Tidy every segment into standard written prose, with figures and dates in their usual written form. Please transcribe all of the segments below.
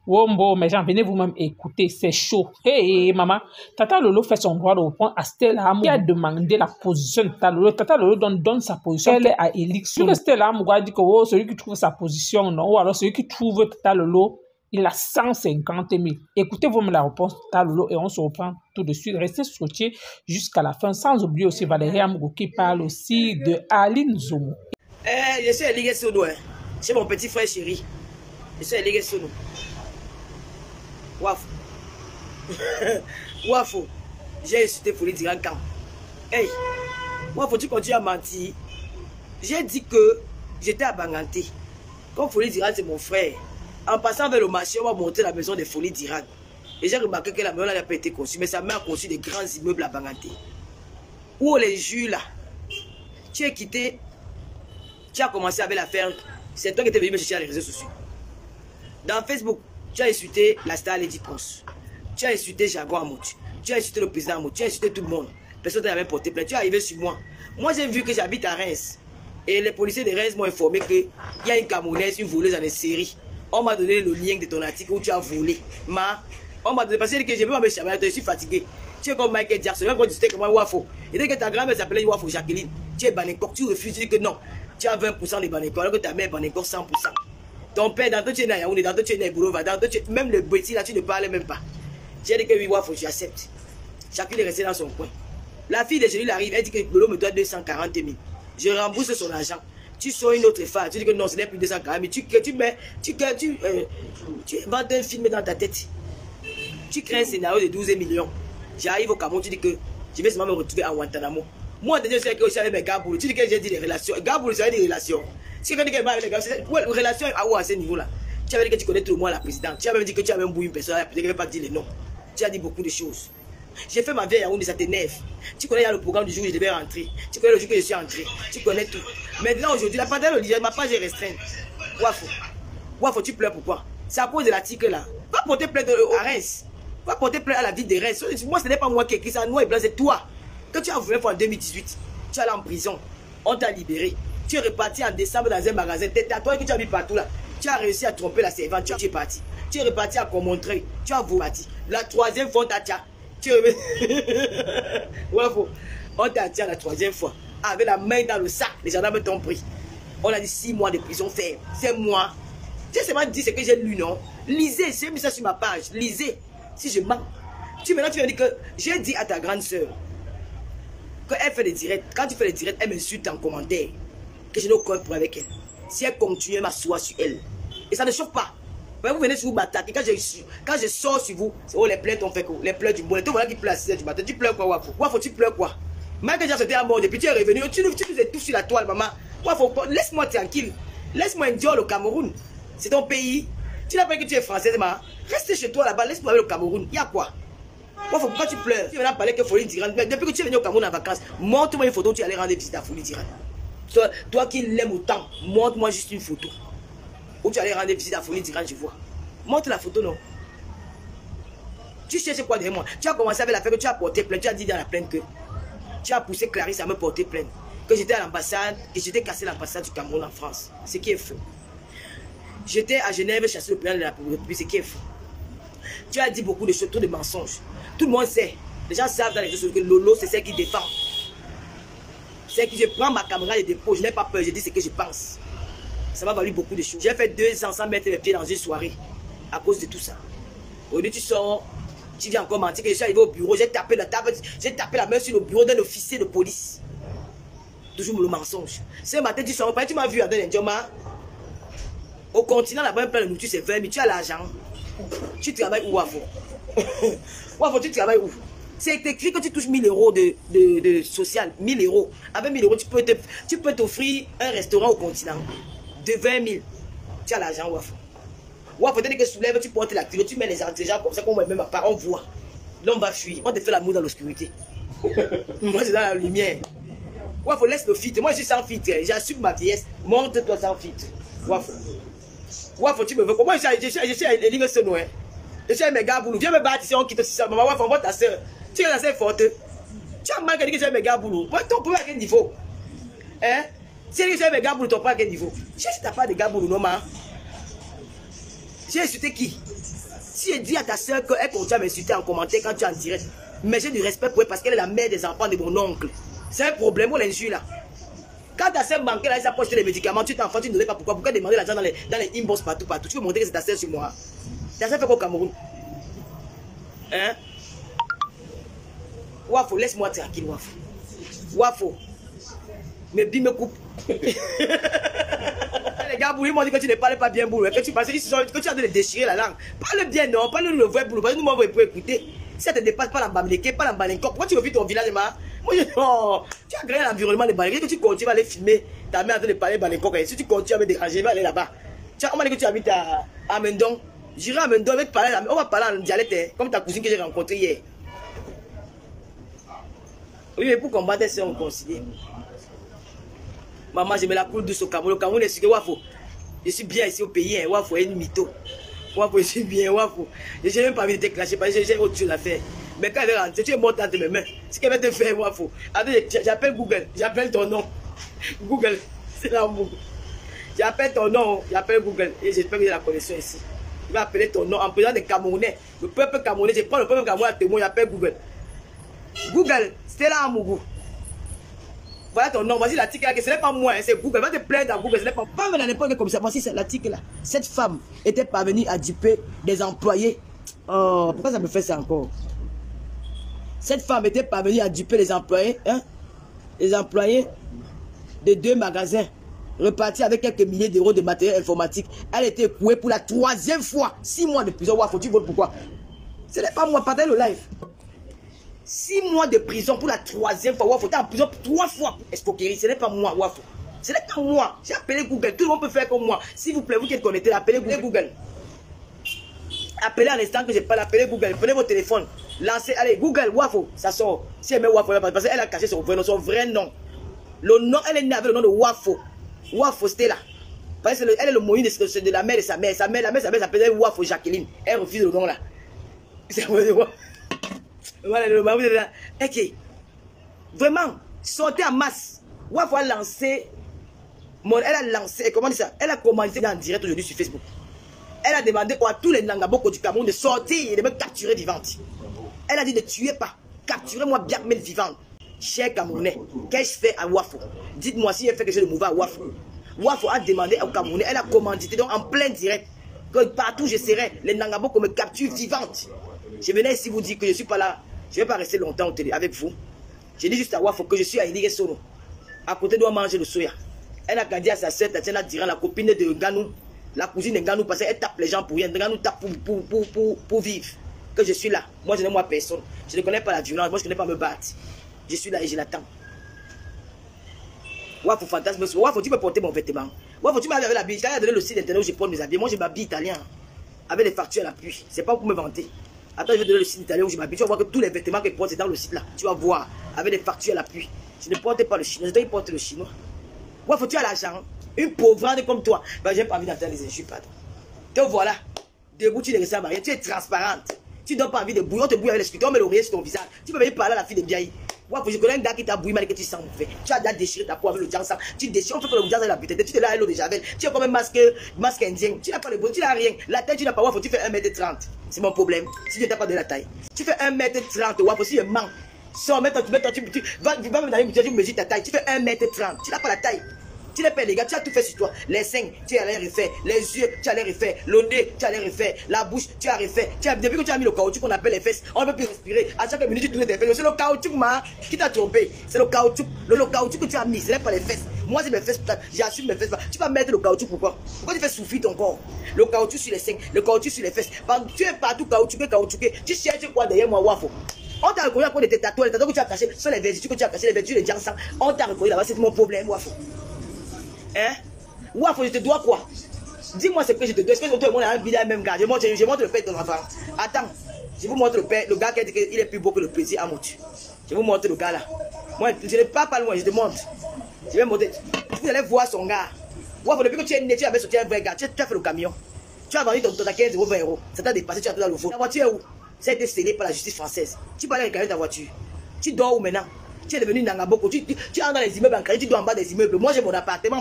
Wombo, mes gens, venez vous-même écouter, c'est chaud. Hey, maman, Tata Lolo fait son droit de reprendre à Stella Amou qui a demandé la position de Tata Lolo. Tata Lolo donne sa position. Elle est à Elix. Vu que Stella Amou a dit que oh, celui qui trouve sa position, non, ou alors celui qui trouve Tata Lolo, il a 150 000. Écoutez-vous la réponse de Tata Lolo et on se reprend tout de suite. Restez scotchés jusqu'à la fin, sans oublier aussi Valérie Amou qui parle aussi de Aline Zomo. Je suis Elix Sono, c'est mon petit frère chéri. Je suis Elix Sono. Wafo. Wafo. J'ai insulté Folie Diran quand. Hey. Wafo, tu continues à mentir. J'ai dit que j'étais à Banganté. Comme Folie Diran, c'est mon frère. En passant vers le marché, on va monter la maison de Folie Diran. Et j'ai remarqué que la maison n'a pas été conçue. Mais sa mère a conçu des grands immeubles à Banganté. Où les jus là. Tu es quitté. Tu as commencé avec l'affaire. C'est toi qui étais venu me chercher sur les réseaux sociaux. Dans Facebook. Tu as insulté la star Lady Ponce. Tu as insulté Jaguar Amouti. Tu as insulté le président Amouti. Tu as insulté tout le monde. Personne n'a même porté plainte. Tu es arrivé sur moi. Moi, j'ai vu que j'habite à Reims. Et les policiers de Reims m'ont informé qu'il y a une Camerounaise, une voleuse en série. On m'a donné le lien de ton article où tu as volé. On m'a donné parce que je ne peux pas me charmer. Je suis fatigué. Tu es comme Michael Jackson. Même quand tu sais que moi, Wafo. Et dès que ta grand-mère s'appelait Wafo Jacqueline, tu es Banekok. Tu refuses. Tu dis que non. Tu as 20% de Banekok. Alors que ta mère est Banekok 100%. Ton père, dans tout tu es na Yaoundé, dans tout tu es na Boulova, dans tout tu es... Même le petit là, tu ne parlais même pas. J'ai dit que oui, Wafo, j'accepte. Chacun est resté dans son coin. La fille de Jésus arrive, elle dit que Lolo me doit 240 000. Je rembourse son argent. Tu sors une autre femme, tu dis que non, ce n'est plus 240 000. Tu inventes un film dans ta tête. Tu crées un scénario de 12 millions. J'arrive au Cameroun, tu dis que je vais seulement me retrouver à Guantanamo. Moi, déjà, je suis aussi avec mes Gaboulou. Tu dis que j'ai dit des relations. Gaboulou, c'est des relations. Si quelqu'un dit que avec les gars, ouais, relation à ce niveau-là. Tu avais dit que tu connais tout le monde la présidente. Tu as même dit que tu as même bouilli une personne. Tu ne vais pas dire les noms. Tu as dit beaucoup de choses. J'ai fait ma vie à Yaoundé, ça t'énerve. Tu connais le programme du jour où je devais rentrer. Tu connais le jour que je suis entré. Tu connais tout. Maintenant, aujourd'hui, la pandémie, ma page est restreinte. Wafo. Wafo, tu pleures pourquoi? C'est à cause de l'article là. Va porter plainte à Reims. Va porter plainte à la ville de Reims. Moi, ce n'est pas moi qui ai écrit ça. Noir et blanc, c'est toi. Quand tu as voulu faire en 2018, tu es allé en prison. On t'a libéré. Tu es reparti en décembre dans un magasin. Tes tatouages que tu as mis partout là. Tu as réussi à tromper la servante. Tu es parti. Tu es reparti à Comontreuil. Tu as volé. La troisième fois, on t'a tiré. Tu es Wafo. On t'a tiré la troisième fois. Avec la main dans le sac. Les gendarmes t'ont pris. On a dit 6 mois de prison ferme. C'est moi. Tu sais seulement dit ce que j'ai lu, non? Lisez. J'ai mis ça sur ma page. Lisez. Si je mens. Maintenant, tu vas dire que j'ai dit à ta grande soeur que elle fait des directs. Quand tu fais des directs, elle m'insulte en commentaire. Que je n'ai aucun problème avec elle. Si elle continue, elle m'assoit sur elle. Et ça ne choque pas. Vous venez sur vous m'attaquer. Quand je sors sur vous, c'est oh les plaintes ont fait quoi? Les pleurs du bonnet. Tout voilà qui pleure à 6 h du matin. Tu pleures quoi, Wafo? Wafo, tu pleures quoi? Michael Jackson était à mort depuis tu es revenu. Tu nous étouffes sur la toile, maman. Wafo, laisse-moi tranquille. Laisse-moi enjoy le Cameroun. C'est ton pays. Tu n'as pas dit que tu es française, maman. Reste chez toi là-bas. Laisse-moi aller au Cameroun. Il y a quoi? Wafo, pourquoi tu pleures? Tu viens parler que Folie Diran. Depuis que tu es venu au Cameroun en vacances, montre-moi une photo où tu allais rendre visite à Folie Diran. Toi qui l'aimes autant, montre-moi juste une photo. Où tu allais rendre visite à Folie Diran, je vois. Montre la photo, non? Tu cherches quoi derrière moi? Tu as commencé avec l'affaire que tu as porté plainte. Tu as dit dans la plainte que tu as poussé Clarisse à me porter plainte. Que j'étais à l'ambassade, que j'étais cassé l'ambassade du Cameroun en France. Ce qui est faux. J'étais à Genève chasser le président de la République. Ce qui est faux. Tu as dit beaucoup de choses, trop de mensonges. Tout le monde sait. Les gens savent dans les réseaux sociaux que Lolo, c'est celle qui défend. C'est que je prends ma caméra de dépôt, je n'ai pas peur, je dis ce que je pense. Ça m'a valu beaucoup de choses. J'ai fait 2 ans sans mettre mes pieds dans une soirée à cause de tout ça. Aujourd'hui, tu sors, tu viens encore mentir que je suis arrivé au bureau, j'ai tapé la table, j'ai tapé la main sur le bureau d'un officier de police. Toujours le mensonge. Ce matin, tu sors, tu m'as vu à Ndjoma. Au continent, là-bas, plein de nourriture, c'est 20 000, tu as l'argent. Tu travailles où, Wafo? Wafo, tu travailles où? C'est écrit que tu touches 1000 € de social, 1000 €. Avec 1000 €, tu peux t'offrir un restaurant au continent de 20 000. Tu as l'argent, Wafo. Wafo, dès que tu soulèves, tu portes la culotte, tu mets les gens comme ça, qu'on voit même à part, on voit. L'homme va fuir, on te fait l'amour dans l'obscurité. Moi, c'est dans la lumière. Wafo, laisse le filtre. Moi, je suis sans filtre. J'assume ma vieillesse. Montre-toi sans filtre. Wafo. Wafo, tu me veux comment? Je suis à l'île Sono. Je suis à mes gars, boulou. Viens me battre ici, on quitte aussi ça. Maman, Wafo, envoie ta soeur. Tu es assez forte. Tu as mal que j'ai mes gars boulot. Ton problème à quel niveau? Hein? Si j'ai mes gars boulot, ton problème à quel niveau? Je sais que tu n'as pas de gars boulot, non, ma. J'ai insulté qui? Si elle dit à ta soeur qu'elle continue à m'insulter en commentaire quand tu es en direct, mais j'ai du respect pour elle parce qu'elle est la mère des enfants de mon oncle. C'est un problème, on l'injure là. Quand ta soeur manquait là, elle s'approche des médicaments, tu t'enfants, tu ne sais pas pourquoi. Pourquoi demander l'argent dans les inbox partout? Tu veux montrer que c'est ta soeur sur moi. Ta soeur fait quoi au Cameroun? Hein? Wafo, laisse-moi tranquille, Wafo. Wafo. Mais Bi me coupe. Les gars, ils m'ont dit que tu ne parles pas bien boulot, que tu as de déchirer la langue. Parle bien, non, parle le vrai boulot, parce que nous m'envoyons pour écouter. Si ça ne te dépasse pas l'embamléqué, pas l'embalinco, pourquoi tu revis ton village, moi je non, tu as créé l'environnement de balinco, que tu continues à aller filmer ta mère en train de parler balinco, si tu continues à me déranger, je vais aller là-bas. On m'a dit que tu habites à Mendon. J'irai à Mendon, on va parler en dialecte, comme ta cousine que j'ai rencontrée hier. Oui, mais pour combattre, c'est on considère. Maman, je me la coule douce au Cameroun. Le Cameroun est sûr que Wafo. Je suis bien ici au pays. Hein. Wafo est une mytho. Wafo, je suis bien. Wafo. Je n'ai même pas envie de te clasher parce que j'ai autre chose à faire. Mais quand elle est rentrée, tu es morte entre mes mains. Ce qu'elle va te faire, Wafo. J'appelle Google. J'appelle ton nom. Google. C'est l'amour. J'appelle ton nom. J'appelle Google. Et j'espère que j'ai la connexion ici. Je vais appeler ton nom en présence des Camerounais. Le peuple Camerounais. Je prends le peuple Camerounais à témoin. J'appelle Google. Google. C'était là, Amougou. Voilà ton nom, vas-y l'article là, ce n'est pas moi, c'est Google. Va te plaindre dans Google, ce n'est pas moi. Pas à l'époque comme ça, voici l'article là. Cette femme était parvenue à duper des employés. Oh, pourquoi ça me fait ça encore? Cette femme était parvenue à duper les employés, hein? Les employés de 2 magasins, repartis avec quelques milliers d'euros de matériel informatique. Elle était écrouée pour la 3e fois. 6 mois de prison. Wow, faut-tu voter pourquoi? Ce n'est pas moi, partagez le live. 6 mois de prison pour la 3e fois. Wafo, t'es en prison 3 fois. Escroquerie, ce n'est pas moi, Wafo. Ce n'est pas moi. J'ai appelé Google. Tout le monde peut faire comme moi. S'il vous plaît, vous qui êtes connectés, appelez Google. Appelez à l'instant que je parle. Appelez Google. Prenez votre téléphone. Lancez. Allez, Google, Wafo. Ça sort. Si elle met Wafo, parce qu'elle a caché son vrai nom. Le nom, elle est née avec le nom de Wafo. Wafo, c'était là. Parce qu'elle est le moyen de la mère de sa mère. La mère s'appelait Wafo Jacqueline. Elle refuse le nom là. C'est moi. Voilà, ok. Vraiment, sortez en masse. Wafo a lancé. Elle a lancé. Comment dire ça? Elle a commencé en direct aujourd'hui sur Facebook. Elle a demandé à tous les Nangaboko du Cameroun de sortir et de me capturer vivante. Elle a dit ne tuez pas. Capturez-moi bien, mais vivante. Cher Camerounais, qu'est-ce que je fais à Wafo? Dites-moi si elle fait quelque chose de mauvais à Wafo. Wafo a demandé au Camerounais. Elle a commandité donc en plein direct. Que partout je serai, les Nangaboko me capturent vivante. Je venais ici vous dire que je ne suis pas là. Je ne vais pas rester longtemps au télé avec vous. Je dis juste à Wafo que je suis à Iligé Sono. À côté de manger le soya. Elle a dit à sa sœur Tatiana Diran, la copine de Nganou, la cousine de Nganou, parce qu'elle tape les gens pour rien. Nganou tape pour vivre. Que je suis là. Moi, je n'aime moi personne. Je ne connais pas la violence. Moi, je ne connais pas me battre. Je suis là et je l'attends. Wafo fantasme. Wafo, tu peux porter mon vêtement. Wafo, tu m'as donné l'habit. Je t'ai donné le site internet où je porte mes habits. Moi, je m'habille italien. Avec les factures à l'appui. C'est pas pour me vanter. Attends, je vais te donner le site italien où je m'habille. Tu vas voir que tous les vêtements que je porte, c'est dans le site là. Tu vas voir. Avec des factures à l'appui. Je ne porte pas le chinois. Je dois y porter le chinois. Wafo, tu as l'argent. Une pauvrade comme toi. Ben, j'ai pas envie d'entendre les injures, pardon. Te voilà. Debout, tu ne ressembles à rien. Tu es transparente. Tu n'as pas envie de bouiller. On te bouille avec les sculpteurs. On met l'oreiller sur ton visage. Tu peux venir parler à la fille de Biaï. Wafo, je connais un gars qui t'a bouillé, mais que tu sens mauvais. Tu as déjà déchiré ta peau avec le jansan. Tu déchires. On fait que le jansan est la butette. Tu te laves l'eau de Javel. Tu as comme un masque indien. Tu n'as pas le beau. Tu n'as rien. La taille, tu n'as pas. Wafo, tu fais 1m30. C'est mon problème. Si tu n'as pas de la taille. Tu fais 1m30. Wafo, si je mens. Sors, mets-toi, tu vas me donner, tu mesures ta taille. Tu fais 1m30. Tu n'as pas la taille. Tu n'es pas les gars, tu as tout fait sur toi. Les seins, tu as les refait. Les yeux, tu as les refait. Le nez, tu as les refait. La bouche, tu as refait. Depuis que tu as mis le caoutchouc qu'on appelle les fesses, on ne peut plus respirer. À chaque minute, tu tournes tes fesses. C'est le caoutchouc, qui t'a trompé. C'est le caoutchouc. Le caoutchouc que tu as mis, ce n'est pas les fesses. Moi, c'est mes fesses. J'assume mes fesses. Tu vas mettre le caoutchouc pourquoi? Pourquoi tu fais souffrir ton corps? Le caoutchouc sur les seins, le caoutchouc sur les fesses. Tu es partout caoutchouqué. Tu cherches quoi derrière moi, Wafo? On t'a reconnu à cause de tes tatouages. Les tatouages que tu as cachés, ce sont les vertus que tu as cachés, les vertus de Jansan. On t'a reconnu là-bas, c'est mon problème, Wafo. Hein? Wafo, je te dois quoi? Dis-moi ce que je te dois. Est-ce que tout le monde a un billet même gars? Je montre le père de ton enfant. Attends, je vous montre le père, le gars qui a dit qu'il est plus beau que le petit Amout. Je vous montre le gars là. Moi, je ne pars pas loin, je te montre. Je vais montrer. Vous allez voir son gars. Wafo, depuis que tu es né, tu avais sorti un vrai gars. Tu as fait le camion. Tu as vendu ton 15 euros, 20 euros. Ça t'a dépassé, tu as tout dans le faux. Ta voiture est où? Ça a été scellé par la justice française. Tu peux aller réclamer ta voiture. Tu dors où maintenant? Tu es devenu Nangaboko. Tu entres dans les immeubles en Cali, tu dors en bas des immeubles. Moi, j'ai mon appartement,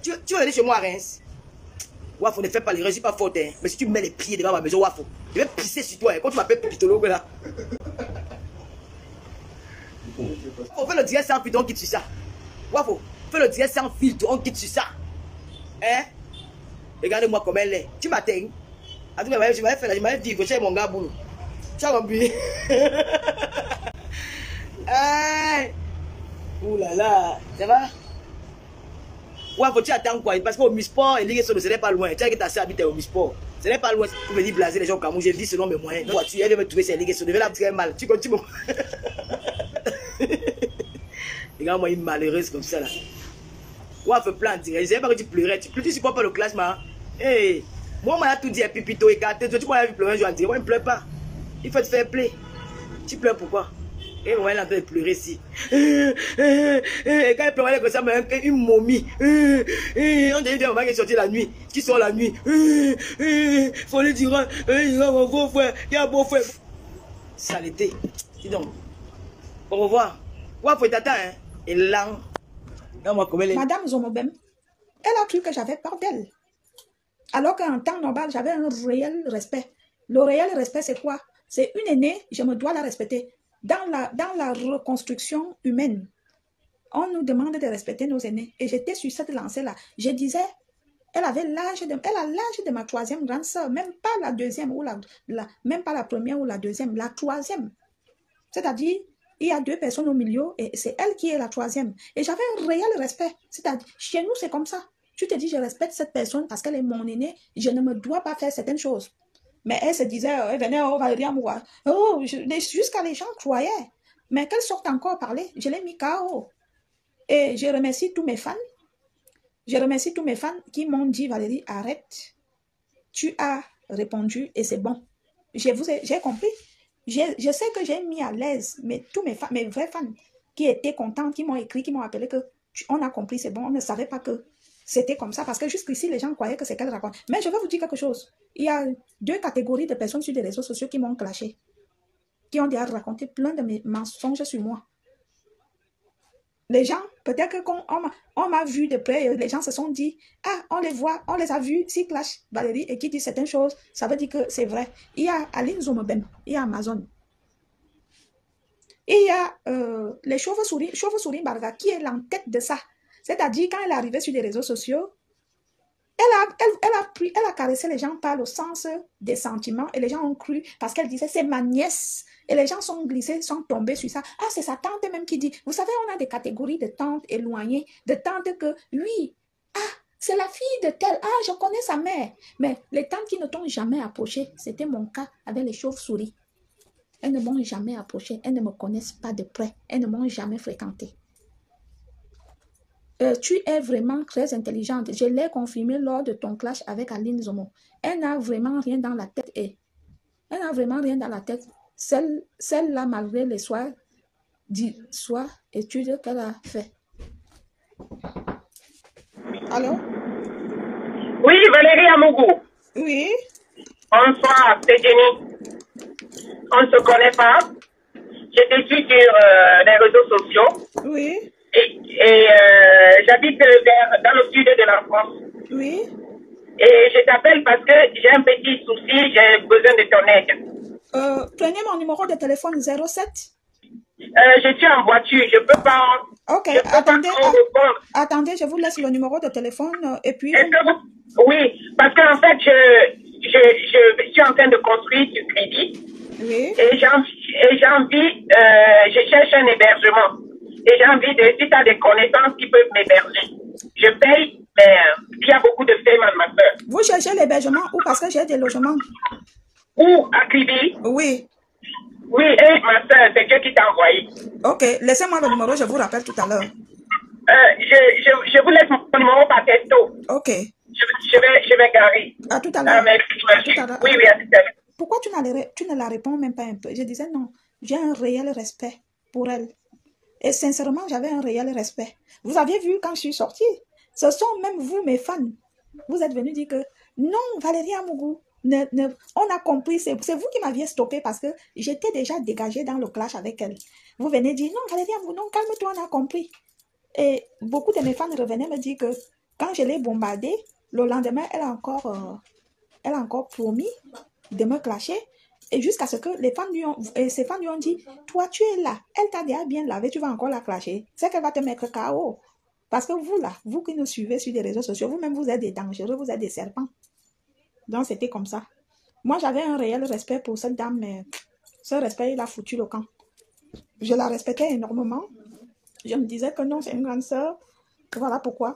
Tu veux aller chez moi à Reims? Wafo, ne fais pas les résultats pas faute. Hein. Mais si tu mets les pieds devant ma maison, Wafo, je vais pisser sur toi. Hein. Quand tu m'appelles Pipitolo, là. On fait le direct sans filtre, on quitte sur ça. Wafo, fais le direct sans filtre, on quitte sur ça. Hein? Regardez-moi comme elle est. Tu m'atteins. En tout cas, je m'avais dit que c'est mon gars boulot. Tu as compris? Ouh là là, ça va? Ouais, faut tu attends quoi? Parce qu'au Misport, et Ligue Solo, ce n'est pas loin. Tu as que ta soeur habite au Misport. Ce n'est pas loin pour venir blaser les gens comme moi. J'ai dit selon mes moyens. Une voiture, elle vient me trouver ses Ligue Solo. Je vais la tirer mal. Tu continues. Regarde-moi, une malheureuse comme ça là. Ouais, faut plan direct. Je savais pas que tu pleurais. Tu supportes pas le classement. Hey, moi, on m'a tout dit, Pipito, écarté. Tu m'as vu pleurer un jour en direct. Moi, il ne pleure pas. Il faut te faire play. Tu pleures pourquoi? Et on est en train de pleurer ici. Et quand il pleurait comme ça, une momie. On dirait un mec qui est sorti la nuit. Qui sort la nuit. Faut lui dire, mon beau frère, il y a un beau frère. Saleté. Dis donc. Au revoir. Ouais, faut t'attendre. Hein. Et là, Madame Zomobem, elle a cru que j'avais peur d'elle. Alors qu'en temps normal, j'avais un réel respect. Le réel respect, c'est quoi? C'est une aînée, je me dois la respecter. Dans la reconstruction humaine, on nous demande de respecter nos aînés. Et j'étais sur cette lancée-là. Je disais, elle a l'âge de ma troisième grande sœur, même pas la deuxième, ou même pas la première ou la deuxième, la troisième. C'est-à-dire, il y a deux personnes au milieu et c'est elle qui est la troisième. Et j'avais un réel respect. C'est-à-dire, chez nous, c'est comme ça. Tu te dis, je respecte cette personne parce qu'elle est mon aînée, je ne me dois pas faire certaines choses. Mais elle se disait, elle venait, oh, Valérie Amoura. Oh, jusqu'à les gens croyaient. Mais qu'elle sorte encore parler, je l'ai mis KO. Et je remercie tous mes fans. Je remercie tous mes fans qui m'ont dit, Valérie, arrête. Tu as répondu et c'est bon. J'ai compris. Je sais que j'ai mis à l'aise tous mes vrais fans qui étaient contents, qui m'ont écrit, qui m'ont appelé que on a compris, c'est bon, on ne savait pas que c'était comme ça, parce que jusqu'ici, les gens croyaient que c'est qu'elle raconte. Mais je vais vous dire quelque chose. Il y a deux catégories de personnes sur les réseaux sociaux qui m'ont clashé, qui ont déjà raconté plein de mes mensonges sur moi. Les gens, peut-être que quand on m'a vu de près, les gens se sont dit, ah, on les voit, on les a vus, s'ils clashent Valérie et qui dit certaines choses, ça veut dire que c'est vrai. Il y a Aline Zomobem, il y a Amazon. Il y a les chauves-souris Barga qui est en tête de ça. C'est-à-dire, quand elle est arrivée sur les réseaux sociaux, elle a caressé les gens par le sens des sentiments et les gens ont cru parce qu'elle disait c'est ma nièce. Et les gens sont glissés, sont tombés sur ça. Ah, c'est sa tante même qui dit. Vous savez, on a des catégories de tantes éloignées, de tantes que, oui, ah, c'est la fille de telle. Ah, je connais sa mère. Mais les tantes qui ne t'ont jamais approché, c'était mon cas avec les chauves-souris. Elles ne m'ont jamais approché, elles ne me connaissent pas de près, elles ne m'ont jamais fréquenté. Tu es vraiment très intelligente. Je l'ai confirmé lors de ton clash avec Aline Zomo. Elle n'a vraiment rien dans la tête. Elle n'a vraiment rien dans la tête. Celle-là, malgré les études qu'elle a fait. Allô? Oui, Valérie Amougou. Oui. Bonsoir, c'est Jenny. On ne se connaît pas. Je te suis sur les réseaux sociaux. Oui. Et j'habite dans le sud de la France. Oui. Et je t'appelle parce que j'ai un petit souci, j'ai besoin de ton aide. Prenez mon numéro de téléphone 07. Je suis en voiture, je ne peux pas. Ok, attendez, je vous laisse le numéro de téléphone et puis. Oui, parce qu'en fait, je suis en train de construire du crédit. Oui. Et j'ai envie, je cherche un hébergement. Et j'ai envie de, si tu as des connaissances qui peuvent m'héberger. Je paye, mais il y a beaucoup de paiements, ma soeur. Vous cherchez l'hébergement ou parce que j'ai des logements? Ou à Kribi? Oui. Oui, et ma soeur, c'est Dieu qui t'a envoyé. Ok, laissez-moi le numéro, je vous rappelle tout à l'heure. Je vous laisse mon numéro par texto. Ok. Je vais garer. À tout à l'heure. Oui, à tout à l'heure. Pourquoi tu ne la réponds même pas un peu? Je disais non, j'ai un réel respect pour elle. Et sincèrement, j'avais un réel respect. Vous aviez vu quand je suis sortie, ce sont même vous, mes fans. Vous êtes venus dire que non, Valérie Amougou, on a compris, c'est vous qui m'aviez stoppé parce que j'étais déjà dégagée dans le clash avec elle. Vous venez dire non, Valérie Amougou, non, calme-toi, on a compris. Et beaucoup de mes fans revenaient me dire que quand je l'ai bombardée, Le lendemain, elle a encore promis de me clasher. Et jusqu'à ce que ses fans lui ont dit, toi, tu es là. Elle t'a déjà bien lavé, tu vas encore la clasher. C'est qu'elle va te mettre KO. Parce que vous, là, vous qui nous suivez sur les réseaux sociaux, vous-même, vous êtes des dangereux, vous êtes des serpents. Donc, c'était comme ça. Moi, j'avais un réel respect pour cette dame, mais ce respect, il a foutu le camp. Je la respectais énormément. Je me disais que non, c'est une grande sœur. Voilà pourquoi.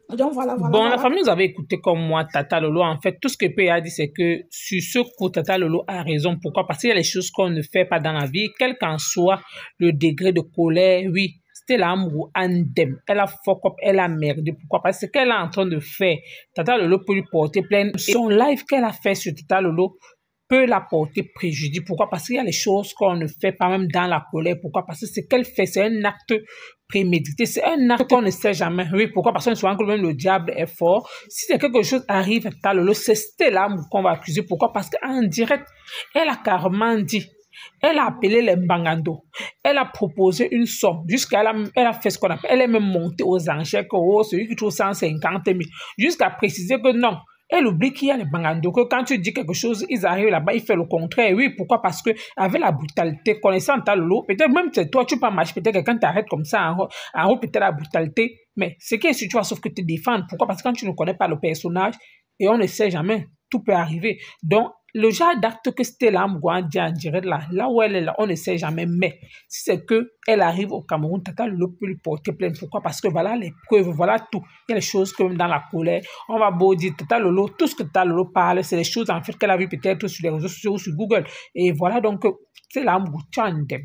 Donc, voilà. La famille, vous avez écouté comme moi, Tata Lolo. En fait, tout ce que P a dit, c'est que sur ce coup, Tata Lolo a raison. Pourquoi? Parce qu'il y a les choses qu'on ne fait pas dans la vie, quel qu'en soit le degré de colère, oui. C'était l'amour andem. Elle a fuck up, elle a merdé. Pourquoi? Parce que ce qu'elle est en train de faire, Tata Lolo peut lui porter plainte. Son live qu'elle a fait sur Tata Lolo peut la porter préjudice. Pourquoi? Parce qu'il y a les choses qu'on ne fait pas même dans la colère. Pourquoi? Parce que ce qu'elle fait, c'est un acte prémédité. C'est un acte qu'on ne sait jamais. Oui, pourquoi? Parce que souvent que même le diable est fort. Si c'est quelque chose arrive à Tata Lolo, c'est Stella qu'on va accuser. Pourquoi? Parce qu'en direct, elle a carrément dit. Elle a appelé les Mbangando. Elle a proposé une somme. Jusqu'à elle a fait ce qu'on appelle. Elle est même montée aux enchères que celui qui trouve 150 000. Jusqu'à préciser que non. Elle oublie qu'il y a les Bangando, que quand tu dis quelque chose, ils arrivent là-bas, ils font le contraire. Oui, pourquoi? Parce que avec la brutalité, connaissant ta Lolo, peut-être même c'est toi, tu peux marcher, peut-être quelqu'un t'arrête comme ça, en haut, peut-être la brutalité. Mais ce qui est sûr, tu vas sauf que te défendre. Pourquoi? Parce que quand tu ne connais pas le personnage, et on ne sait jamais, tout peut arriver. Donc, le genre d'acte que Stella Mougoua dit en direct là où elle est là, on ne sait jamais. Mais si c'est qu'elle arrive au Cameroun, Tata Lolo peut lui porter plainte. Pourquoi? Parce que voilà les preuves, voilà tout. Il y a les choses comme dans la colère. On va beau dire Tata Lolo, tout ce que Tata Lolo parle, c'est les choses en fait qu'elle a vues peut-être sur les réseaux sociaux ou sur Google. Et voilà donc, Stella Mougoua,